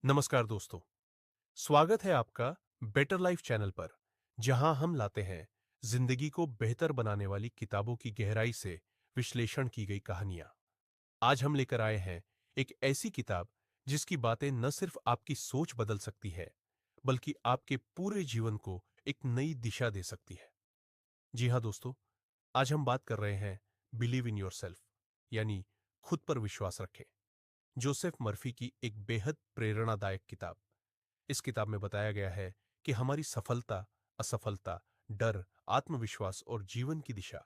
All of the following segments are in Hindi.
नमस्कार दोस्तों, स्वागत है आपका बेटर लाइफ चैनल पर, जहां हम लाते हैं जिंदगी को बेहतर बनाने वाली किताबों की गहराई से विश्लेषण की गई कहानियां। आज हम लेकर आए हैं एक ऐसी किताब जिसकी बातें न सिर्फ आपकी सोच बदल सकती है, बल्कि आपके पूरे जीवन को एक नई दिशा दे सकती है। जी हां दोस्तों, आज हम बात कर रहे हैं बिलीव इन योरसेल्फ, यानी खुद पर विश्वास रखें। जोसेफ मर्फी की एक बेहद प्रेरणादायक किताब। इस किताब में बताया गया है कि हमारी सफलता, असफलता, डर, आत्मविश्वास और जीवन की दिशा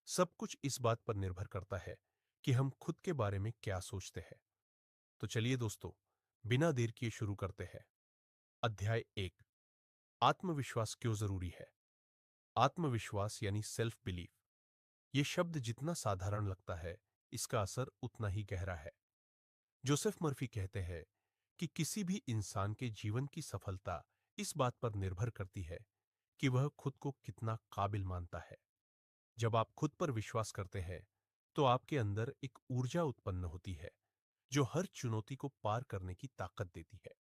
सब कुछ इस बात पर निर्भर करता है कि हम खुद के बारे में क्या सोचते हैं। तो चलिए दोस्तों, बिना देर किए शुरू करते हैं। अध्याय 1, आत्मविश्वास क्यों जरूरी है। आत्मविश्वास यानी सेल्फ बिलीफ। यह शब्द जितना साधारण लगता है, इसका असर उतना ही गहरा है। जोसेफ मर्फी कहते हैं कि किसी भी इंसान के जीवन की सफलता इस बात पर निर्भर करती है कि वह खुद को कितना काबिल मानता है। जब आप खुद पर विश्वास करते हैं, तो आपके अंदर एक ऊर्जा उत्पन्न होती है जो हर चुनौती को पार करने की ताकत देती है।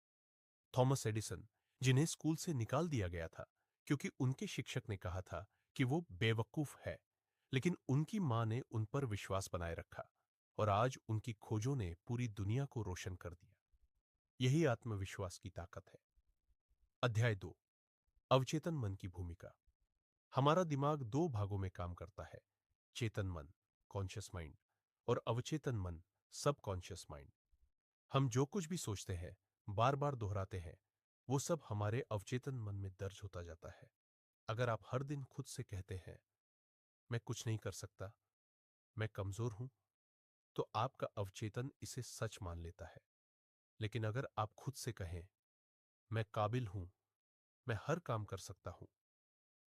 थॉमस एडिसन, जिन्हें स्कूल से निकाल दिया गया था क्योंकि उनके शिक्षक ने कहा था कि वो बेवकूफ है, लेकिन उनकी मां ने उन पर विश्वास बनाए रखा और आज उनकी खोजों ने पूरी दुनिया को रोशन कर दिया। यही आत्मविश्वास की ताकत है। अध्याय 2, अवचेतन मन की भूमिका। हमारा दिमाग दो भागों में काम करता है, चेतन मन, कॉन्शियस माइंड, और अवचेतन मन, सबकॉन्शियस माइंड। हम जो कुछ भी सोचते हैं, बार बार दोहराते हैं, वो सब हमारे अवचेतन मन में दर्ज होता जाता है। अगर आप हर दिन खुद से कहते हैं, मैं कुछ नहीं कर सकता, मैं कमजोर हूं, तो आपका अवचेतन इसे सच मान लेता है। लेकिन अगर आप खुद से कहें, मैं काबिल हूं, मैं हर काम कर सकता हूं,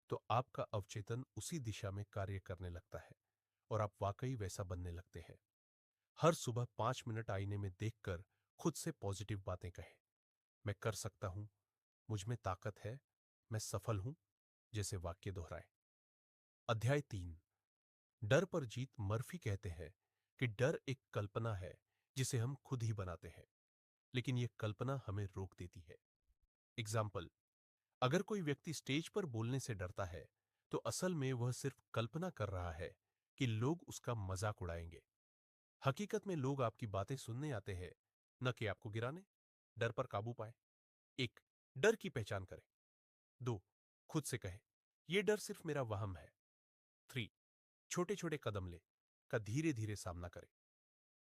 तो आपका अवचेतन उसी दिशा में कार्य करने लगता है और आप वाकई वैसा बनने लगते हैं। हर सुबह 5 मिनट आईने में देखकर खुद से पॉजिटिव बातें कहें। मैं कर सकता हूं, मुझ में ताकत है, मैं सफल हूं, जैसे वाक्य दोहराएं। अध्याय 3, डर पर जीत। मर्फी कहते हैं कि डर एक कल्पना है जिसे हम खुद ही बनाते हैं, लेकिन यह कल्पना हमें रोक देती है। एग्जाम्पल, अगर कोई व्यक्ति स्टेज पर बोलने से डरता है, तो असल में वह सिर्फ कल्पना कर रहा है कि लोग उसका मजाक उड़ाएंगे। हकीकत में लोग आपकी बातें सुनने आते हैं, न कि आपको गिराने। डर पर काबू पाए। 1, डर की पहचान करें। 2, खुद से कहें, यह डर सिर्फ मेरा वहम है। 3, छोटे छोटे कदम ले का धीरे धीरे सामना करें।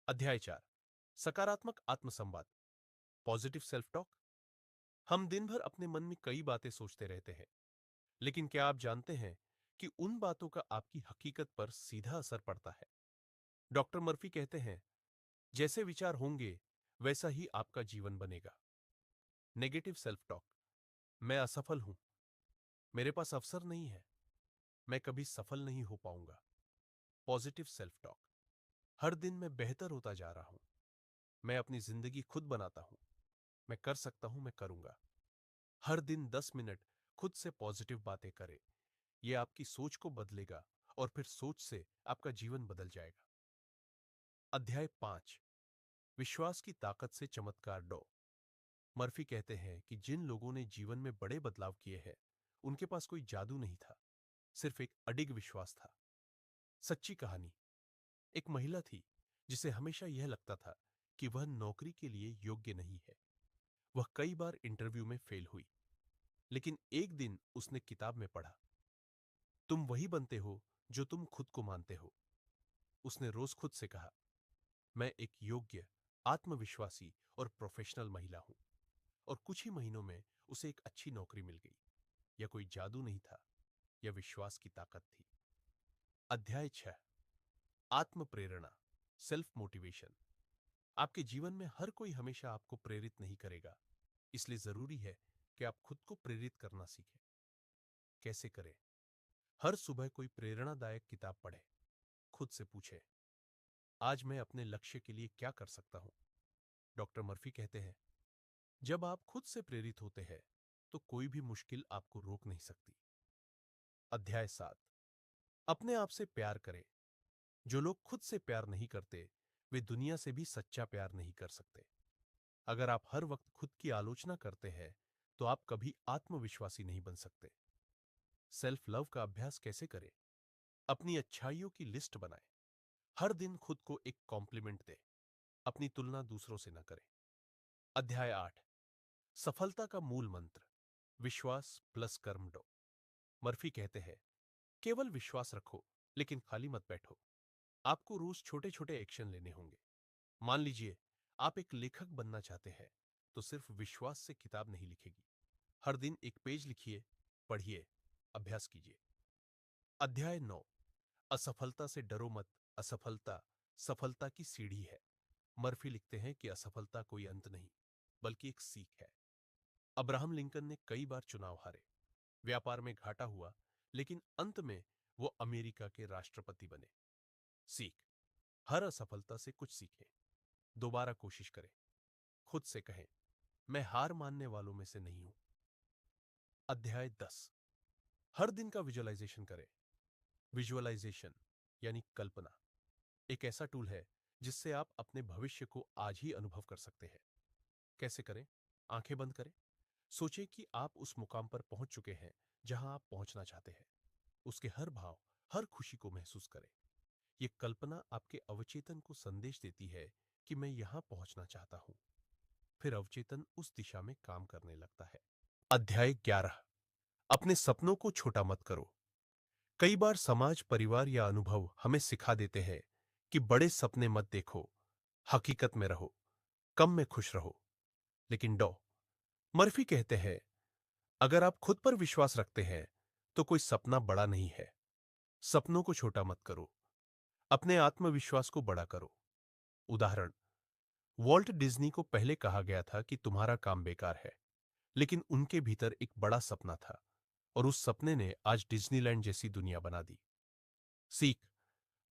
अध्याय 4, सकारात्मक आत्मसंवाद, पॉजिटिव सेल्फ टॉक। हम दिन भर अपने मन में कई बातें सोचते रहते हैं, लेकिन क्या आप जानते हैं कि उन बातों का आपकी हकीकत पर सीधा असर पड़ता है। डॉक्टर मर्फी कहते हैं, जैसे विचार होंगे वैसा ही आपका जीवन बनेगा। नेगेटिव सेल्फ टॉक, मैं असफल हूं, मेरे पास अवसर नहीं है, मैं कभी सफल नहीं हो पाऊंगा। पॉजिटिव सेल्फ टॉक, हर दिन मैं बेहतर होता जा रहा हूं, मैं अपनी जिंदगी खुद बनाता हूं, मैं कर सकता हूं, मैं करूंगा। हर दिन 10 मिनट खुद से पॉजिटिव बातें करें। यह आपकी सोच को बदलेगा और फिर सोच से आपका जीवन बदल जाएगा। अध्याय 5, विश्वास की ताकत से चमत्कार। डॉ मर्फी कहते हैं कि जिन लोगों ने जीवन में बड़े बदलाव किए हैं, उनके पास कोई जादू नहीं था, सिर्फ एक अडिग विश्वास था। सच्ची कहानी, एक महिला थी जिसे हमेशा यह लगता था कि वह नौकरी के लिए योग्य नहीं है। वह कई बार इंटरव्यू में फेल हुई, लेकिन एक दिन उसने किताब में पढ़ा, तुम वही बनते हो जो तुम खुद को मानते हो। उसने रोज खुद से कहा, मैं एक योग्य, आत्मविश्वासी और प्रोफेशनल महिला हूं। और कुछ ही महीनों में उसे एक अच्छी नौकरी मिल गई। यह कोई जादू नहीं था, यह विश्वास की ताकत थी। अध्याय 6, आत्म प्रेरणा, सेल्फ मोटिवेशन। आपके जीवन में हर कोई हमेशा आपको प्रेरित नहीं करेगा, इसलिए जरूरी है कि आप खुद को प्रेरित करना सीखें। कैसे करें? हर सुबह कोई प्रेरणादायक किताब पढ़ें। खुद से पूछें, आज मैं अपने लक्ष्य के लिए क्या कर सकता हूं। डॉक्टर मर्फी कहते हैं, जब आप खुद से प्रेरित होते हैं, तो कोई भी मुश्किल आपको रोक नहीं सकती। अध्याय 7, अपने आप से प्यार करें। जो लोग खुद से प्यार नहीं करते, वे दुनिया से भी सच्चा प्यार नहीं कर सकते। अगर आप हर वक्त खुद की आलोचना करते हैं तो आप कभी आत्मविश्वासी नहीं बन सकते। सेल्फ लव का अभ्यास कैसे करें? अपनी अच्छाइयों की लिस्ट बनाएं। हर दिन खुद को एक कॉम्प्लीमेंट दें। अपनी तुलना दूसरों से न करें। अध्याय 8, सफलता का मूल मंत्र, विश्वास प्लस कर्म डो। मर्फी कहते हैं, केवल विश्वास रखो, लेकिन खाली मत बैठो। आपको रोज छोटे छोटे एक्शन लेने होंगे। मान लीजिए आप एक लेखक बनना चाहते हैं, तो सिर्फ विश्वास से किताब नहीं लिखेगी। हर दिन एक पेज लिखिए, पढ़िए, अभ्यास कीजिए। अध्याय 9, असफलता से डरो मत। असफलता सफलता की सीढ़ी है। मर्फी लिखते हैं कि असफलता कोई अंत नहीं, बल्कि एक सीख है। अब्राहम लिंकन ने कई बार चुनाव हारे, व्यापार में घाटा हुआ, लेकिन अंत में वो अमेरिका के राष्ट्रपति बने। सीख, हर असफलता से कुछ सीखें। दोबारा कोशिश करें। खुद से कहें, मैं हार मानने वालों में से नहीं हूं। अध्याय 10, हर दिन का विजुअलाइजेशन करें। विजुअलाइजेशन यानी कल्पना एक ऐसा टूल है जिससे आप अपने भविष्य को आज ही अनुभव कर सकते हैं। कैसे करें? आंखें बंद करें। सोचें कि आप उस मुकाम पर पहुंच चुके हैं जहां आप पहुंचना चाहते हैं। उसके हर भाव, हर खुशी को महसूस करें। यह कल्पना आपके अवचेतन को संदेश देती है कि मैं यहां पहुंचना चाहता हूं। फिर अवचेतन उस दिशा में काम करने लगता है। अध्याय 11, अपने सपनों को छोटा मत करो। कई बार समाज, परिवार या अनुभव हमें सिखा देते हैं कि बड़े सपने मत देखो, हकीकत में रहो, कम में खुश रहो। लेकिन डॉ मर्फी कहते हैं, अगर आप खुद पर विश्वास रखते हैं तो कोई सपना बड़ा नहीं है। सपनों को छोटा मत करो, अपने आत्मविश्वास को बड़ा करो। उदाहरण, वॉल्ट डिज्नी को पहले कहा गया था कि तुम्हारा काम बेकार है, लेकिन उनके भीतर एक बड़ा सपना था और उस सपने ने आज डिज्नीलैंड जैसी दुनिया बना दी। सीख,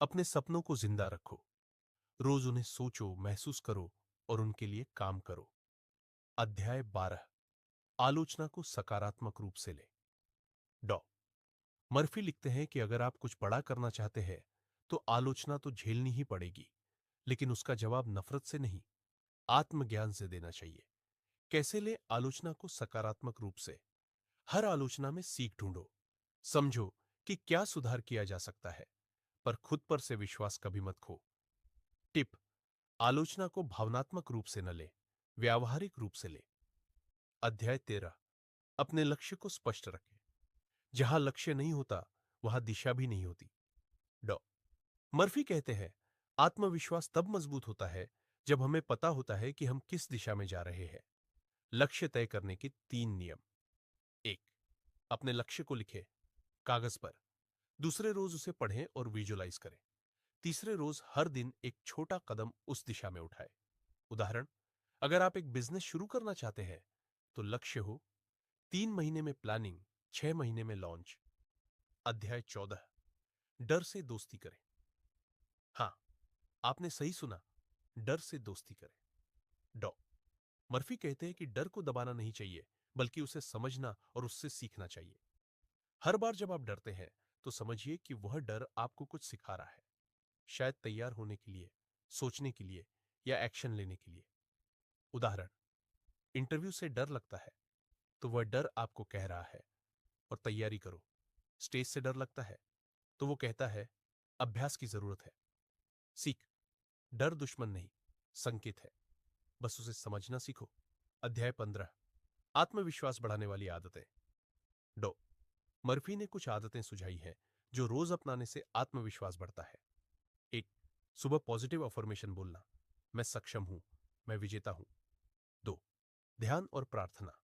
अपने सपनों को जिंदा रखो। रोज उन्हें सोचो, महसूस करो और उनके लिए काम करो। अध्याय 12, आलोचना को सकारात्मक रूप से ले। डॉ मर्फी लिखते हैं कि अगर आप कुछ बड़ा करना चाहते हैं तो आलोचना तो झेलनी ही पड़ेगी, लेकिन उसका जवाब नफरत से नहीं, आत्मज्ञान से देना चाहिए। कैसे ले आलोचना को सकारात्मक रूप से? हर आलोचना में सीख ढूंढो। समझो कि क्या सुधार किया जा सकता है, पर खुद पर से विश्वास कभी मत खो। टिप, आलोचना को भावनात्मक रूप से न ले, व्यावहारिक रूप से ले। अध्याय 13, अपने लक्ष्य को स्पष्ट रखें। जहां लक्ष्य नहीं होता वहां दिशा भी नहीं होती। डॉ मर्फी कहते हैं, आत्मविश्वास तब मजबूत होता है जब हमें पता होता है कि हम किस दिशा में जा रहे हैं। लक्ष्य तय करने के 3 नियम। 1, अपने लक्ष्य को लिखें कागज पर। दूसरे रोज उसे पढ़ें और विजुअलाइज करें। तीसरे रोज हर दिन एक छोटा कदम उस दिशा में उठाएं। उदाहरण, अगर आप एक बिजनेस शुरू करना चाहते हैं तो लक्ष्य हो 3 महीने में प्लानिंग, 6 महीने में लॉन्च। अध्याय 14, डर से दोस्ती करें। हाँ, आपने सही सुना, डर से दोस्ती करें। डॉ मर्फी कहते हैं कि डर को दबाना नहीं चाहिए, बल्कि उसे समझना और उससे सीखना चाहिए। हर बार जब आप डरते हैं तो समझिए कि वह डर आपको कुछ सिखा रहा है, शायद तैयार होने के लिए, सोचने के लिए या एक्शन लेने के लिए। उदाहरण, इंटरव्यू से डर लगता है तो वह डर आपको कह रहा है और तैयारी करो। स्टेज से डर लगता है तो वो कहता है अभ्यास की जरूरत है। सीख, डर दुश्मन नहीं, संकेत है, बस उसे समझना सीखो। अध्याय 15, आत्मविश्वास बढ़ाने वाली आदतें। डॉ मर्फी ने कुछ आदतें सुझाई हैं जो रोज अपनाने से आत्मविश्वास बढ़ता है। 1, सुबह पॉजिटिव अफर्मेशन बोलना, मैं सक्षम हूं, मैं विजेता हूं। 2, ध्यान और प्रार्थना,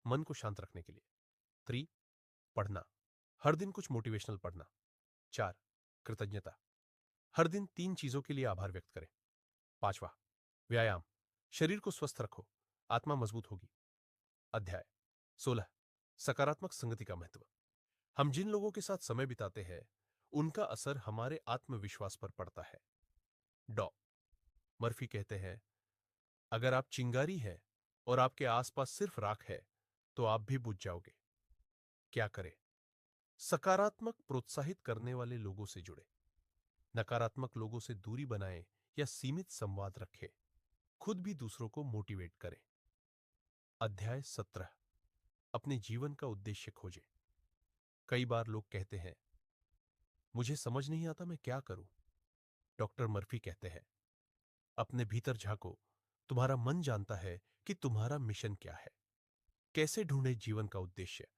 मन को शांत रखने के लिए। 3, पढ़ना, हर दिन कुछ मोटिवेशनल पढ़ना। 4, कृतज्ञता, हर दिन 3 चीजों के लिए आभार व्यक्त करें। 5वां, व्यायाम, शरीर को स्वस्थ रखो, आत्मा मजबूत होगी। अध्याय 16, सकारात्मक संगति का महत्व। हम जिन लोगों के साथ समय बिताते हैं उनका असर हमारे आत्मविश्वास पर पड़ता है। डॉ मर्फी कहते हैं, अगर आप चिंगारी हैं और आपके आसपास सिर्फ राख है तो आप भी बुझ जाओगे। क्या करें? सकारात्मक, प्रोत्साहित करने वाले लोगों से जुड़े, नकारात्मक लोगों से दूरी बनाएं या सीमित संवाद रखें। खुद भी दूसरों को मोटिवेट करें। अध्याय 17। अपने जीवन का उद्देश्य खोजें। कई बार लोग कहते हैं, मुझे समझ नहीं आता मैं क्या करूं। डॉक्टर मर्फी कहते हैं, अपने भीतर झांको। तुम्हारा मन जानता है कि तुम्हारा मिशन क्या है। कैसे ढूंढे जीवन का उद्देश्य?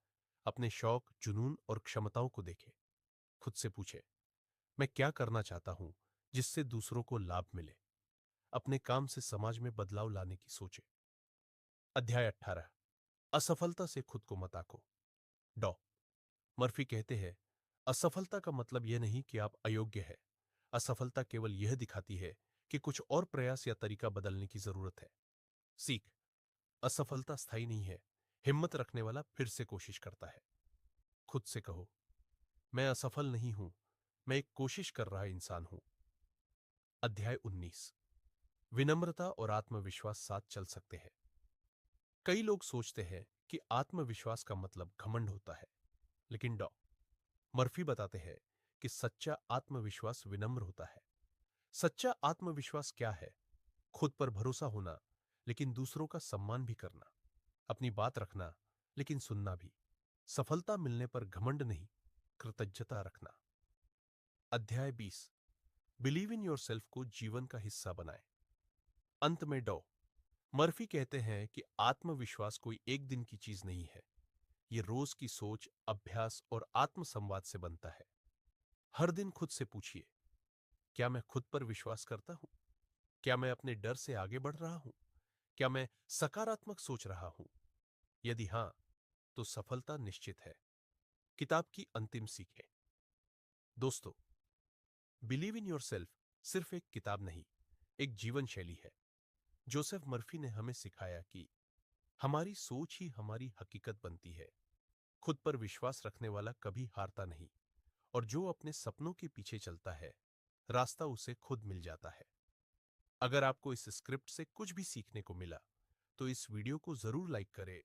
अपने शौक, जुनून और क्षमताओं को देखें। खुद से पूछे, मैं क्या करना चाहता हूं जिससे दूसरों को लाभ मिले। अपने काम से समाज में बदलाव लाने की सोचे। अध्याय 18। असफलता से खुद को मत आको। डॉ मर्फी कहते हैं, असफलता का मतलब यह नहीं कि आप अयोग्य है। असफलता केवल यह दिखाती है कि कुछ और प्रयास या तरीका बदलने की जरूरत है। सीख, असफलता स्थायी नहीं है। हिम्मत रखने वाला फिर से कोशिश करता है। खुद से कहो, मैं असफल नहीं हूं, मैं एक कोशिश कर रहा इंसान हूं। अध्याय 19। विनम्रता और आत्मविश्वास साथ चल सकते हैं। कई लोग सोचते हैं कि आत्मविश्वास का मतलब घमंड होता है, लेकिन डॉ मर्फी बताते हैं कि सच्चा आत्मविश्वास विनम्र होता है। सच्चा आत्मविश्वास क्या है? खुद पर भरोसा होना, लेकिन दूसरों का सम्मान भी करना। अपनी बात रखना, लेकिन सुनना भी। सफलता मिलने पर घमंड नहीं, कृतज्ञता रखना। अध्याय 20। बिलीव इन योरसेल्फ को जीवन का हिस्सा बनाएं। अंत में डॉ मर्फी कहते हैं कि आत्मविश्वास कोई एक दिन की चीज नहीं है। ये रोज की सोच, अभ्यास और आत्मसंवाद से बनता है। हर दिन खुद से पूछिए, क्या मैं खुद पर विश्वास करता हूं? क्या मैं अपने डर से आगे बढ़ रहा हूं? क्या मैं सकारात्मक सोच रहा हूं? यदि हां, तो सफलता निश्चित है। किताब की अंतिम सीखें। दोस्तों, बिलीव इन योरसेल्फ सिर्फ एक किताब नहीं, एक जीवन शैली है। जोसेफ मर्फी ने हमें सिखाया कि हमारी सोच ही हमारी हकीकत बनती है। खुद पर विश्वास रखने वाला कभी हारता नहीं, और जो अपने सपनों के पीछे चलता है, रास्ता उसे खुद मिल जाता है। अगर आपको इस स्क्रिप्ट से कुछ भी सीखने को मिला, तो इस वीडियो को जरूर लाइक करें,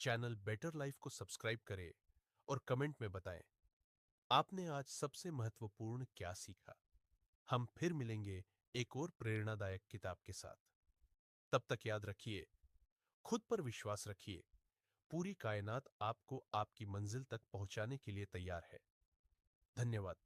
चैनल बेटर लाइफ को सब्सक्राइब करें और कमेंट में बताएं, आपने आज सबसे महत्वपूर्ण क्या सीखा। हम फिर मिलेंगे एक और प्रेरणादायक किताब के साथ। तब तक याद रखिए, खुद पर विश्वास रखिए। पूरी कायनात आपको आपकी मंजिल तक पहुंचाने के लिए तैयार है। धन्यवाद।